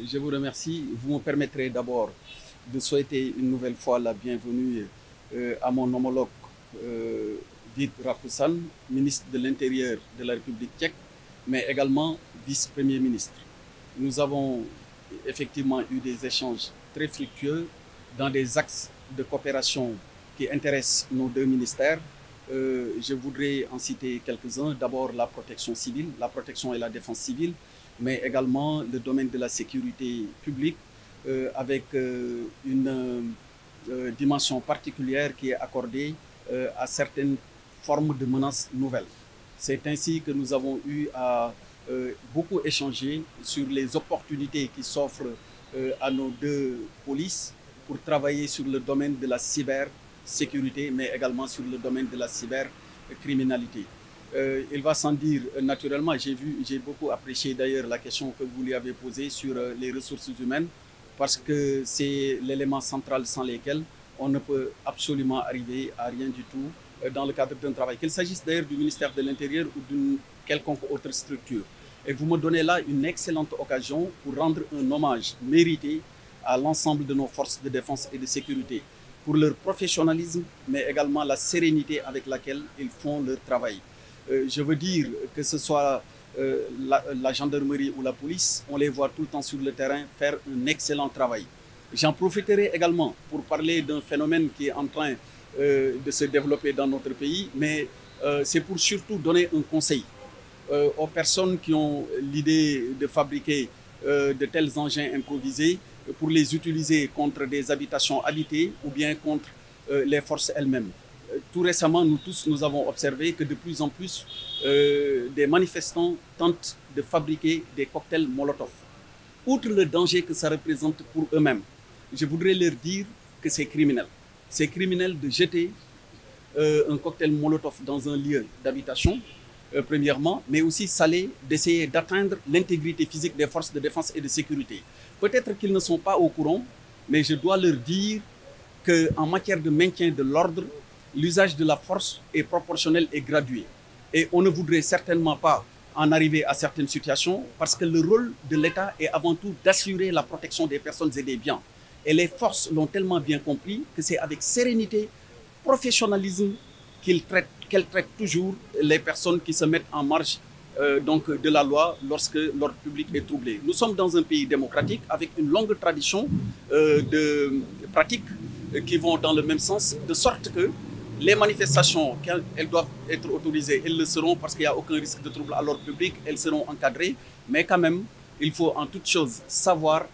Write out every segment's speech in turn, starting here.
Je vous remercie. Vous me permettrez d'abord de souhaiter une nouvelle fois la bienvenue à mon homologue Vít Rakušan, ministre de l'Intérieur de la République tchèque, mais également vice-premier ministre. Nous avons effectivement eu des échanges très fructueux dans des axes de coopération qui intéressent nos deux ministères. Je voudrais en citer quelques-uns. D'abord la protection civile, la protection et la défense civile, mais également le domaine de la sécurité publique avec une dimension particulière qui est accordée à certaines formes de menaces nouvelles. C'est ainsi que nous avons eu à beaucoup échanger sur les opportunités qui s'offrent à nos deux polices pour travailler sur le domaine de la cybersécurité, mais également sur le domaine de la cybercriminalité. Il va sans dire, naturellement, j'ai beaucoup apprécié d'ailleurs la question que vous lui avez posée sur les ressources humaines, parce que c'est l'élément central sans lequel on ne peut absolument arriver à rien du tout dans le cadre d'un travail, qu'il s'agisse d'ailleurs du ministère de l'Intérieur ou d'une quelconque autre structure. Et vous me donnez là une excellente occasion pour rendre un hommage mérité à l'ensemble de nos forces de défense et de sécurité, pour leur professionnalisme, mais également la sérénité avec laquelle ils font leur travail. Je veux dire que ce soit la gendarmerie ou la police, on les voit tout le temps sur le terrain faire un excellent travail. J'en profiterai également pour parler d'un phénomène qui est en train de se développer dans notre pays, mais c'est pour surtout donner un conseil aux personnes qui ont l'idée de fabriquer de tels engins improvisés pour les utiliser contre des habitations habitées ou bien contre les forces elles-mêmes. Tout récemment, nous tous, nous avons observé que de plus en plus, des manifestants tentent de fabriquer des cocktails Molotov. Outre le danger que ça représente pour eux-mêmes, je voudrais leur dire que c'est criminel. C'est criminel de jeter un cocktail Molotov dans un lieu d'habitation, premièrement, mais aussi salé d'essayer d'atteindre l'intégrité physique des forces de défense et de sécurité. Peut-être qu'ils ne sont pas au courant, mais je dois leur dire qu'en matière de maintien de l'ordre, l'usage de la force est proportionnel et gradué. Et on ne voudrait certainement pas en arriver à certaines situations parce que le rôle de l'État est avant tout d'assurer la protection des personnes et des biens. Et les forces l'ont tellement bien compris que c'est avec sérénité, professionnalisme qu'elles traitent toujours les personnes qui se mettent en marge de la loi lorsque l'ordre public est troublé. Nous sommes dans un pays démocratique avec une longue tradition de pratiques qui vont dans le même sens, de sorte que les manifestations, elles doivent être autorisées, elles le seront parce qu'il n'y a aucun risque de trouble à l'ordre public, elles seront encadrées, mais quand même, il faut en toute chose savoir,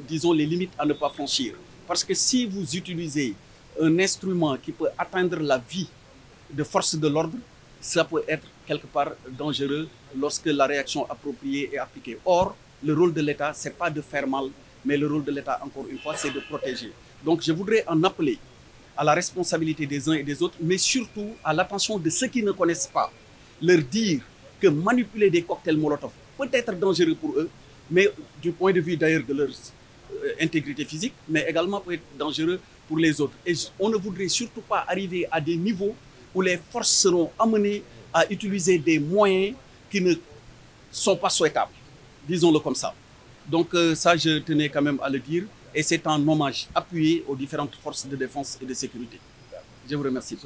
disons, les limites à ne pas franchir. Parce que si vous utilisez un instrument qui peut atteindre la vie de forces de l'ordre, ça peut être quelque part dangereux lorsque la réaction appropriée est appliquée. Or, le rôle de l'État, ce n'est pas de faire mal, mais le rôle de l'État, encore une fois, c'est de protéger. Donc, je voudrais en appeler à la responsabilité des uns et des autres, mais surtout à l'attention de ceux qui ne connaissent pas. Leur dire que manipuler des cocktails Molotov peut être dangereux pour eux, mais du point de vue d'ailleurs de leur intégrité physique, mais également peut être dangereux pour les autres. Et on ne voudrait surtout pas arriver à des niveaux où les forces seront amenées à utiliser des moyens qui ne sont pas souhaitables, disons-le comme ça. Donc ça, je tenais quand même à le dire, et c'est un hommage appuyé aux différentes forces de défense et de sécurité. Je vous remercie.